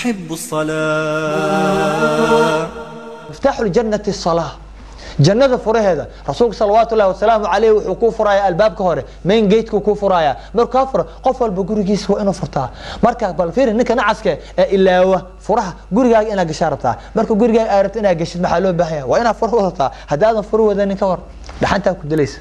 يحب الصلاة. مفتاح الجنة الصلاة. جنة فرهذا رسولك صلوات الله وسلامه عليه وحكو فرايا الباب كهره مين جيتك كو فرايا مركا فر قفل بغوريgiis waa inuu furtaa marka bal fiir ninka nacaska ilaawa furaha gurigaaga ina gashartaa marka gurigaaga ay rabto ina gashid maxaa loo baahan yahay waa ina fur wadataa hadaadan fur wadanin ka war dhaxanta ku dilaysa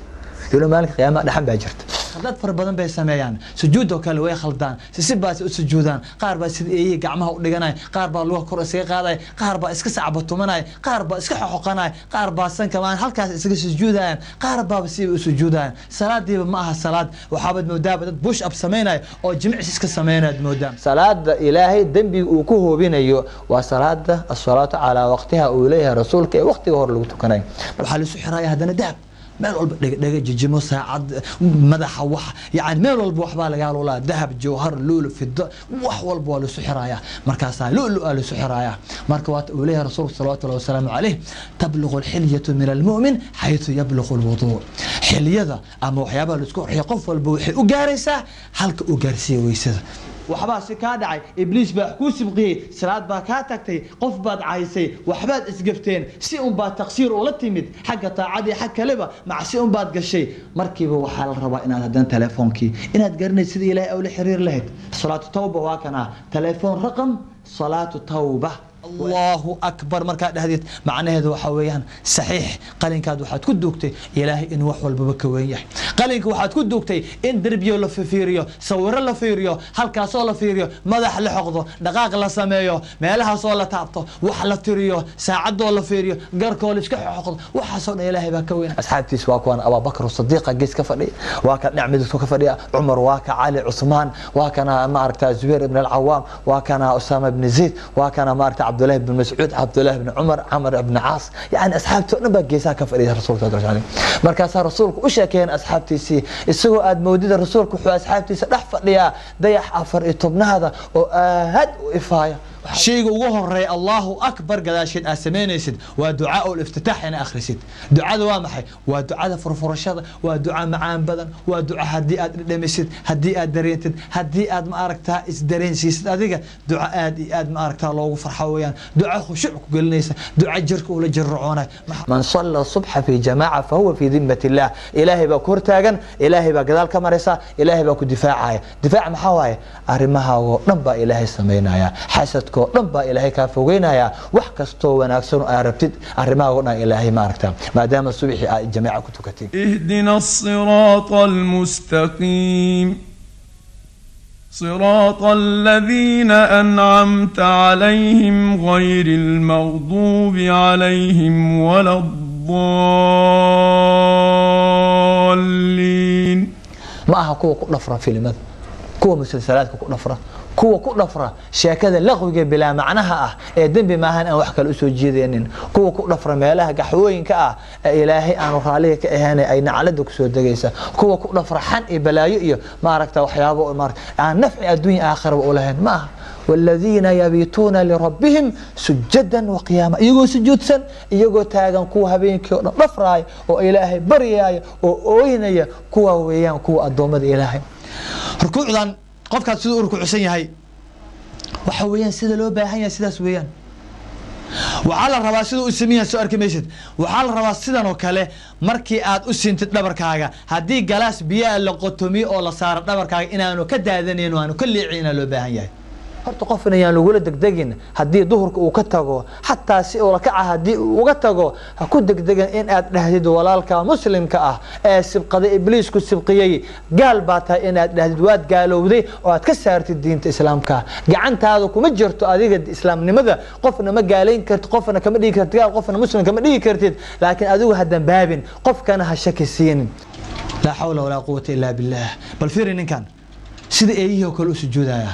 يقولون مالك قيامة دحن باجرت خلدات فر بدن bay sameeyaan sujuud oo kale way khaldaan si baas u sujuudaan qaar baa sida ay gacmaha u dhiganay qaar baa loo kor iska qaaday qaar baa iska sacbatumanay qaar baa iska xoqanay qaar baa san kamaan halkaas iska sujuudaan qaar baa si u sujuudaan salaadiiba ma aha salaad waxaabad moodaa dad bush up sameynay oo jimicsi iska sameynay moodaa salaada ilaahay dambiga uu ku hoobinayo waa salaada as-salaatu ala waqtiha uu leeyahay rasuulka ee waqtiga hor lagu tukanay waxa la suxiraaya hadana daab meel walba dhaga jijimo saacad madaxa wax yaani meel walba waxba laga loola dahab jawhar luul fidda wax walba waa la suxiraaya markaas luul la suxiraaya marka waad uu leeyahay rasuulka sallallahu alayhi wasallam alayhi tablughu al-hilyatu min al-mu'min haythu yablughu al-wudu' hilyada ama waxyaabo la isku xiriyo qof walba waxay u gaaraysaa halka uu gaarsiyo weysada waxba si ka dhacay ibliis baa ku sibqiyay salaad baa ka tagtay qof baad caysay waxbaad isgafteen si un baa taqsiir oo la timid xagga taacadii xag kaleba macsi un baad gashay markiiba waxa la rabaa inaad hadan telefoonkii inaad garanaysid ilaahay aw la xiriir lahayd salaatu tawba waa kana telefoon raqam salaatu tawba الله أكبر مركا دهديت معناه هذا وحويان صحيح قالينك هذا واحد كل دوكتي إلهي إن وحول ببكويه قالينك واحد كل دوكتي إن دربيو لفيريو صور لفيريو هالكاس لفيريو مدح لحقضه دقاق لسمايو مالها صولة تعبطه وحلا تريو ساعد ولا فيريو قركولش كحقض وحصل إلهي بكوين أصحابتي سواكوان أبا بكر الصديق جيس كفري واكن نعمة كفري عمر واك علي عثمان واكن معركة زبير بن العوام واكن أسامة بن زيد واكن معركة عبد الله بن مسعود عبد الله بن عمر عمرو بن عاص يعني أصحابته نبى جيسا كفري الرسول صلى الله عليه وسلم مركز رسولك وش كان أصحابتي سي السوء أد مودد رسولك وحو أصحابتي سرح فليا ضيح عفر إتبنا هذا وهد وإفاية شيء وهري الله أكبر قداشين أسمينيسد ودعاء الافتتاح أنا أخرسد دعاء وامحي ودعاء فرفرشاد ودعاء معان بدن ودعاء هديئات دمسد هديئات درينتد هديئات ما أركتها إسدرينسيسد هذيك دعاء آد ما أركتها الله فرحويان دعاء خشوع قلنيس دعاء جرك ولا جرعونه من صلى الصبح في جماعة فهو في ذمة الله إلهي بكورتاجن إلهي بقدال كمرسا إلهي بكو دفاعه دفاع محاواي أرمها ونبا إلهي سمينايا حسد ربا إلهي كافوجينايا وحكستو وناكسون أربتد أرماونا إلهي ماركتا ما دام الصبح الجماعة كتوكتين اهدنا الصراط المستقيم صراط الذين أنعمت عليهم غير المغضوب عليهم ولا الضالين معها كوة نفرة في المذ كوة مسلسلات كوة نفرة كوة كل نفرة شاكذا لغوية بلا معناها دم بماهن أو حكى الأسود جيدين كوة كل نفرة ما لها قحوين كأ إلهي أنا راليه كأهاني أين على دكسود دقيسة كوة كل نفرة حن بلا يؤية ما ركت وحيابه ومار عن نفع الدنيا آخر وأولهن ما والذين يبيتون لربهم سجدا وقياما يجو سجود سن يجو تاجن كوها بين كوة نفرة وإلهي برياي وأوينيا كوة ويان كوة الضوء إلهي ركوعا qofkaad sidoo uu rukuucsan yahay waxa weeyaan sida loo baahan yahay sidaas weeyaan waxa la rabaa sidoo uu sameeyay soo arkamaysid waxa la rabaa sidan oo kale markii aad u siintid dhabarkaaga hadii galaas biyo la qotomiyo oo la saaro dhabarkaaga inaanu ka daadanayn waanu ka liicina loo baahan yahay horta qofna yaan lagu degdegin hadii duhurka uu ka tago hatta si oo la kaca hadii uu uga tago ha ku degdegan in aad dhahdid walaalka muslimka ah ee sibqada ibliisku sibqiyay gaal baata in aad dhahdid waad gaalowday oo aad ka saartid diinta islaamka gacantaada kuma jirto adiga islaamnimada qofna ma gaaleyn kartid qofna kama dhigi kartid qofna muslim kama dhigi kartid laakiin adigu hadan baabin qofkana ha shakisiin la hawla wala quwwata illa billah bal fiirin kan sida eeyaha kale u sujuudaya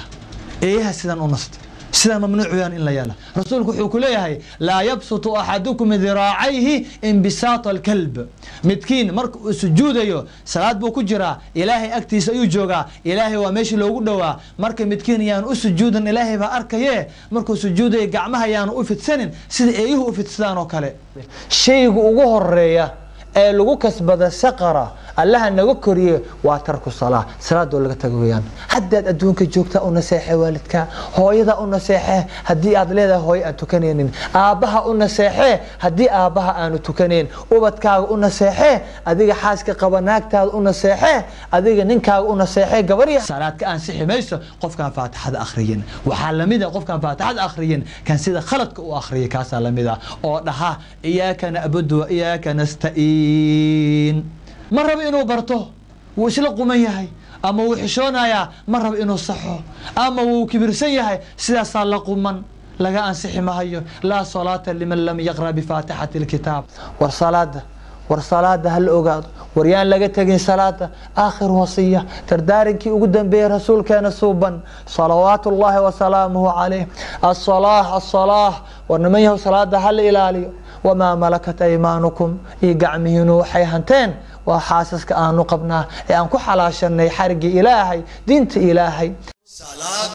إيه سيدان أنصت سيدان ممنوع يعني إلا يلا رسولك حكوليه لا يبسط أحدكم ذراعيه انبساط الكلب متكين مرك سجوده يو صلاة بوكجرا إلهي أكتي سيوجوغا إلهي وماشي لو قدوا مرك متكين يعني أسجودا إلهي بأركيه مرك سجوده قعمها يعني أفت سنن سيد إيه أفت سنان وكله شيء وجهر ee lagu kasbada saqara allaha naga koriye waa tarku salaah salaad oo laga tagoyaan haddaad adduunka joogta u naseexay waalidka hooyada u naseexay hadii aad leedahay hooyo aan tukanaynin aabaha u naseexay hadii aabaha aanu tukaneen ubadkaaga u naseexay adiga xaaska qabanaagtaada u naseexay adiga ninkaaga u naseexay gabariya salaadka aan siximayso qofkan faatixada akhriyin waxa lamida qofkan faatixada akhriyin kan sida khaladka u akhriyo kaas lamida oo dhaha iyaaka na'budu wa iyaaka nasta'iin ma rabo inuu barto wuu isla quman yahay ama wuu xishoonayaa ma rabo inuu saxo ama wuu kibirsan yahay sidaas la quman laga ansixi maayo la salaata liman lam yaqra bi faatihati alkitab war salaada hal ogaado waryaan laga tagin salaada aakhir wasiya tardaarinki ugu dambeeyay rasuulkeena suuban salawaatullaahi wa salaamuhu alayhi as-salaah warnaman yahay salaada hal ilaaliyo wama malakat aymaanukum gacmihiinu waxay hanteen waa xaasaska aanu qabnaa ee aan ku xalaashanay xarigi ilaahay diinta ilaahay